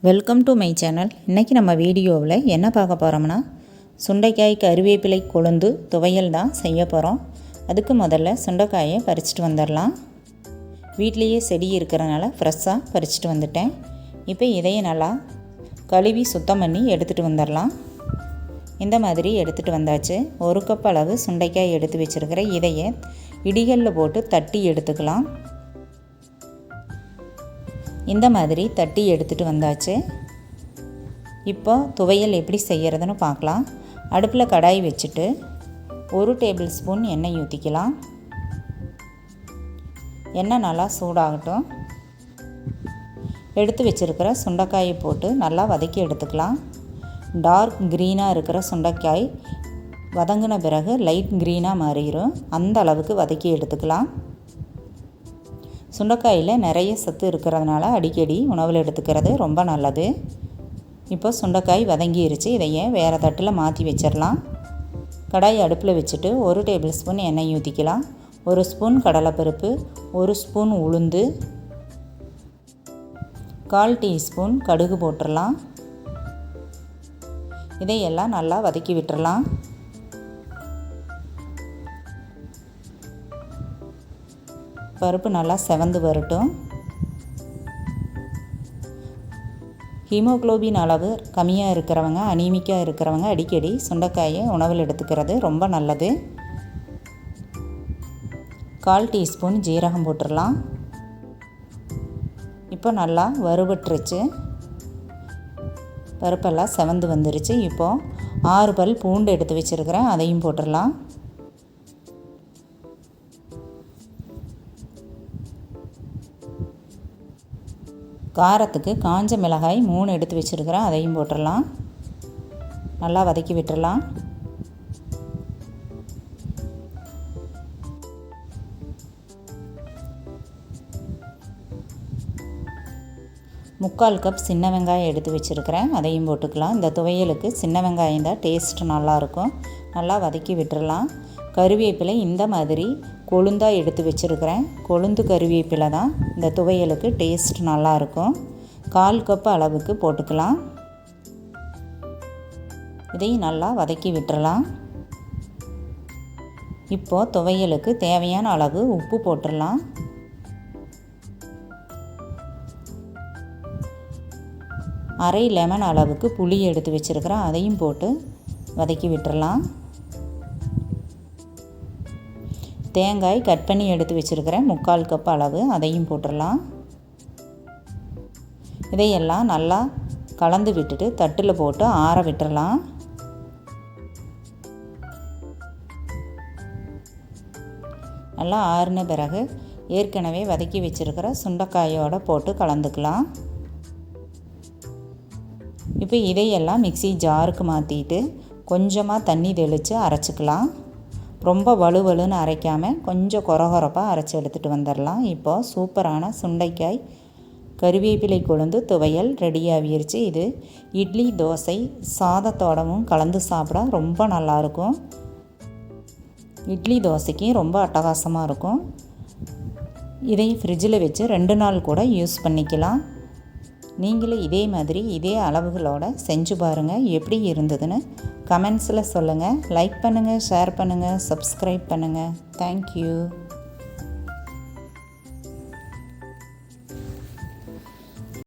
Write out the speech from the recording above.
Welcome to my channel. இன்றைக்கி நம்ம வீடியோவில் என்ன பார்க்க போகிறோம்னா சுண்டைக்காய் கருவேப்பிலை கொழுந்து துவையல் தான் செய்ய போகிறோம். அதுக்கு முதல்ல சுண்டைக்காயை பறிச்சுட்டு வந்துடலாம். வீட்லேயே செடி இருக்கிறனால ஃப்ரெஷ்ஷாக பறிச்சுட்டு வந்துட்டேன். இப்போ இதையை நல்லா கழுவி சுத்தம் பண்ணி எடுத்துகிட்டு வந்துடலாம். இந்த மாதிரி எடுத்துகிட்டு வந்தாச்சு. 1 கப் அளவு சுண்டைக்காய் எடுத்து வச்சுருக்கிற இதையை இடிகளில் போட்டு தட்டி எடுத்துக்கலாம். இந்த மாதிரி தட்டி எடுத்துகிட்டு வந்தாச்சு. இப்போ துவையல் எப்படி செய்கிறதுன்னு பார்க்கலாம். அடுப்பில் கடாய் வச்சுட்டு 1 டேபிள் ஸ்பூன் எண்ணெய் ஊற்றிக்கலாம். எண்ணெய் நல்லா சூடாகட்டும். எடுத்து வச்சுருக்கிற சுண்டைக்காயை போட்டு நல்லா வதக்கி எடுத்துக்கலாம். டார்க் க்ரீனாக இருக்கிற சுண்டைக்காய் வதங்கின பிறகு லைட் க்ரீனாக மாறிடும். அந்த அளவுக்கு வதக்கி எடுத்துக்கலாம். சுண்டைக்காயில் நிறைய சத்து இருக்கிறதுனால அடிக்கடி உணவில் எடுத்துக்கிறது ரொம்ப நல்லது. இப்போ சுண்டைக்காய் வதங்கிருச்சு. இதையே வேறு தட்டில் மாற்றி வச்சிடலாம். கடாய் அடுப்பில் வச்சுட்டு 1 டேபிள் ஸ்பூன் எண்ணெய் ஊற்றிக்கலாம். 1 ஸ்பூன் கடலைப்பருப்பு, 1 ஸ்பூன் உளுந்து, 1/4 டீஸ்பூன் கடுகு போட்டுடலாம். இதையெல்லாம் நல்லா வதக்கி விட்டுறலாம். பருப்பு நல்லா செவந்து வரட்டும். ஹீமோக்ளோபின் அளவு கம்மியாக இருக்கிறவங்க, அனீமிக்காக இருக்கிறவங்க அடிக்கடி சுண்டைக்காயை உணவில் எடுத்துக்கிறது ரொம்ப நல்லது. 1/4 டீஸ்பூன் ஜீரகம் போட்டுடலாம். இப்போ நல்லா வறுபட்டுருச்சு. பருப்பெல்லாம் செவந்து வந்துருச்சு. இப்போது 6 பல் பூண்டு எடுத்து வச்சுருக்கிறேன், அதையும் போட்டுடலாம். காரத்துக்கு காஞ்ச மிளகாய் 3 எடுத்து வச்சுருக்கிறேன், அதையும் போட்டுடலாம். நல்லா வதக்கி விட்டுடலாம். முக்கால் கப் சின்ன வெங்காயம் எடுத்து வச்சுருக்கிறேன், அதையும் போட்டுக்கலாம். இந்த துவையலுக்கு சின்ன வெங்காயம் தான் டேஸ்ட் நல்லாயிருக்கும். நல்லா வதக்கி விட்டுடலாம். கருவேப்பிலை இந்த மாதிரி கொழுந்தாக எடுத்து வச்சுருக்கிறேன். கொழுந்து கருவேப்பிலை தான் இந்த துவையலுக்கு டேஸ்ட் நல்லாயிருக்கும். 1/4 கப் அளவுக்கு போட்டுக்கலாம். இதையும் நல்லா வதக்கி விட்டுறலாம். இப்போது துவையலுக்கு தேவையான அளவு உப்பு போட்டுடலாம். அரை லெமன் அளவுக்கு புளி எடுத்து வச்சுருக்கிறேன், அதையும் போட்டு வதக்கி விட்டுறலாம். தேங்காய் கட் பண்ணி எடுத்து வச்சுருக்கிறேன், 3/4 கப் அளவு, அதையும் போட்டுடலாம். இதையெல்லாம் நல்லா கலந்து விட்டுட்டு தட்டில் போட்டு ஆற விட்டுறலாம். நல்லா ஆறின பிறகு ஏற்கனவே வதக்கி வச்சுருக்கிற சுண்டைக்காயோடு போட்டு கலந்துக்கலாம். இப்போ இதையெல்லாம் மிக்ஸி ஜாருக்கு மாற்றிட்டு கொஞ்சமாக தண்ணி தெளித்து அரைச்சிக்கலாம். ரொம்ப வலுவலுன்னு அரைக்காமல் கொஞ்சம் கொரகொரப்பாக அரைச்சி எடுத்துகிட்டு வந்துடலாம். இப்போது சூப்பரான சுண்டைக்காய் கருவேப்பிலை கொழுந்து துவையல் ரெடியாகிருச்சு. இது இட்லி, தோசை, சாதத்தோடவும் கலந்து சாப்பிட ரொம்ப நல்லாயிருக்கும். இட்லி தோசைக்கு ரொம்ப அட்டகாசமாக இருக்கும். இதை ஃப்ரிட்ஜில் வச்சு 2 நாள் கூட யூஸ் பண்ணிக்கலாம். நீங்களும் இதே மாதிரி இதே அளவுகளோடு செஞ்சு பாருங்கள். எப்படி இருந்ததுன்னு கமெண்ட்ஸில் சொல்லுங்கள். லைக் பண்ணுங்கள், ஷேர் பண்ணுங்கள், சப்ஸ்கிரைப் பண்ணுங்கள். தேங்க்யூ.